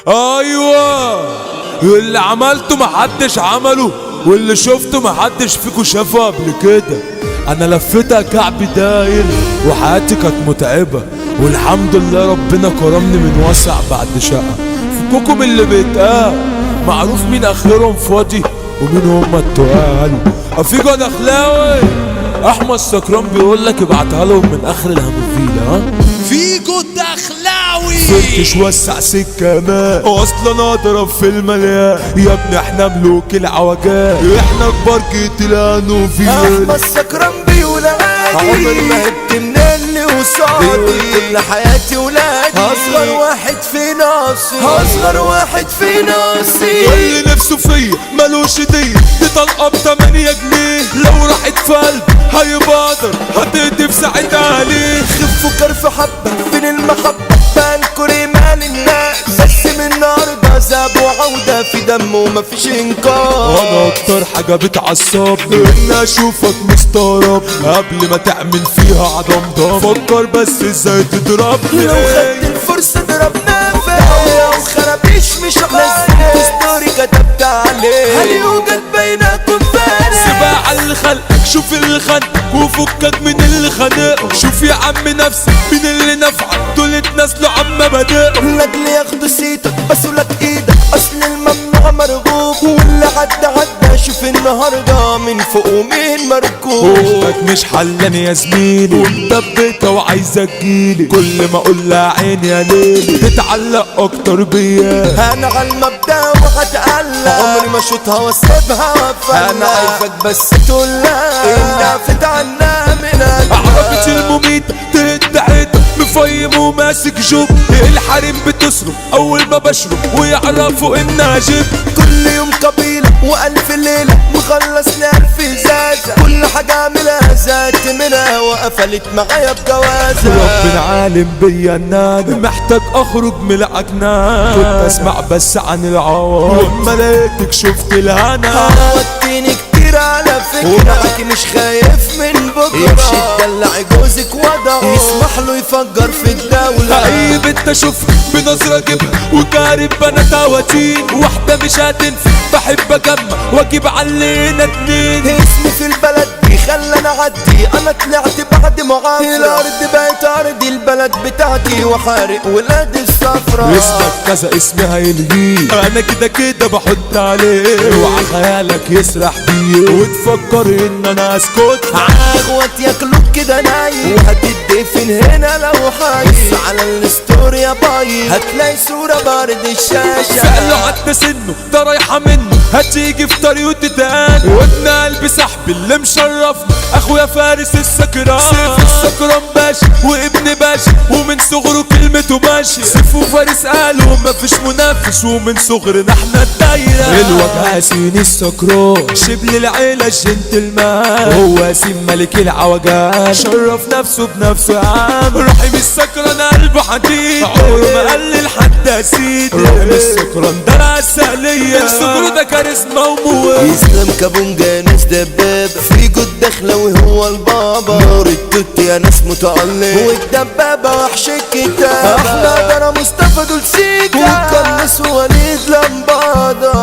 ايوه اللي عملته محدش عمله، واللي شفته محدش فيكو شافه قبل كده. انا لفتها كعب داير وحياتي كانت متعبة، والحمد لله ربنا كرمني من واسع بعد شقة. فكوكم اللي بيتقال معروف مين اخرهم فاضي ومين هما التقال. افيجو دخلاوي احمد سكران بيقول لك ابعتها لهم من اخر الهمفيلة. ها فيجو دخلاوي فركش وسع سكة ما اصلا اضرب في المليان يا ابني، احنا ملوك العوجات، احنا كبار كتلانو في احمد سكران بيقول عادي، عمر ما هبت من اللي وصادي، كل حياتي ولادي، اصغر واحد في ناصي، اصغر واحد في ناصي. اللي نفسه فيا ملوش دي طلقة ب8 جنيه، لو راحت في قلب هيبادر هتهدي في ساعتها عليه. خفوا كرف حبة فين المحبة بالكوا رمال الناس، بس من النهاردة ذهب وعودة في دمه ومفيش انكار. انا اكتر حاجة بتعصبني ان اشوفك مستغرب قبل ما تعمل فيها عضمضم، فكر بس ازاي تضربني. لو خدت الفرصة ضربنا فيها وخرابيش مش عارف ستوري كتبت عليه، هل يوجد بينكم فارق؟ سباع اللي خلقك شوف اللي خانقك وفكك من اللي خانقك، شوف يا عم نفسك مين اللي نفعك، دول اتنازلوا عم مبادئهم لاجل ياخدوا سيتك بس ولك ايدك، اصل الممنوع مرغوب، واللي عدى شوف النهارده من فوق ومين مركوب. اختك مش حلان يا زميلي ومثبتة وعايزة تجيلي، كل ما اقول لها عيني يا ليلي تتعلق اكتر بيا. انا على المبدأ وهتقلق، عمري ما اشوطها واسيبها وافلق، انا عايزك بس تقول لها انها فت عنها من عربتي المميتة تهد حيطة مفيم وماسك جوب، الحريم بتصرف اول ما بشرب ويعرفوا انها جيب. كل يوم قبيلة والف ليلة مخلص لألف زازة، كل حاجة اعملها زادت منها وقفلت معايا بجوازة. ربنا عالم بيا ان انا محتاج اخرج من العجنان، كنت اسمع بس عن العوار وما لقيتك شفت الهنا. عودتني كتير على فكرة مش خايف من بكرة، يمشي تدلع جوزك وضعه يسمح له يفجر في الدولة. اي بنت اشوفها بنظرة اجيبها وكارب بنات عواتين، واحدة مش هتنفع بحب اجمع واجيب علينا اتنين. اسمي في البلد دي خلاني اعدي، انا طلعت بعد معافرة، الارض بقت ارضي البلد بتاعتي وحارق ولاد الصفرا. اسمك كذا اسمي هيلغيه، انا كده كده بحط عليه، اوعى خيالك يسرح بيه وتفكر ان انا اسكت. اخوات ياكلوك كده نايم وهتدفن هنا لو حي، بس على الستوري يا باي هتلاقي صورة بارد الشاشة. فعله عدى سنه ده رايحة منه هتيجي في طريقه تتقال، وابن قلبي صاحبي اللي مشرفني اخويا فارس السكران، سيف السكران باشا وابن باشا ومن صغره كلمته ماشي، سيف وفارس قالوا مفيش منافس ومن صغرنا احنا الدايرة. الوجه سين السكران شبل العيلة الجنتلمان، هو سين ملك العوجان شرف نفسه بنفسه يا عم. رحيم السكران قلبه حديد عمره ما قلل حد اسيد، رحيم السكران ده العسلية من صغره ده كاريزما وموت. يسلم كابون جانوس دبابة في جود داخلة وهو البابا، نور التوت يا ناس متعلق والدبابة وحش الكتابة، احنا درا مصطفى دول سيكا والقناص وليد لمبادة.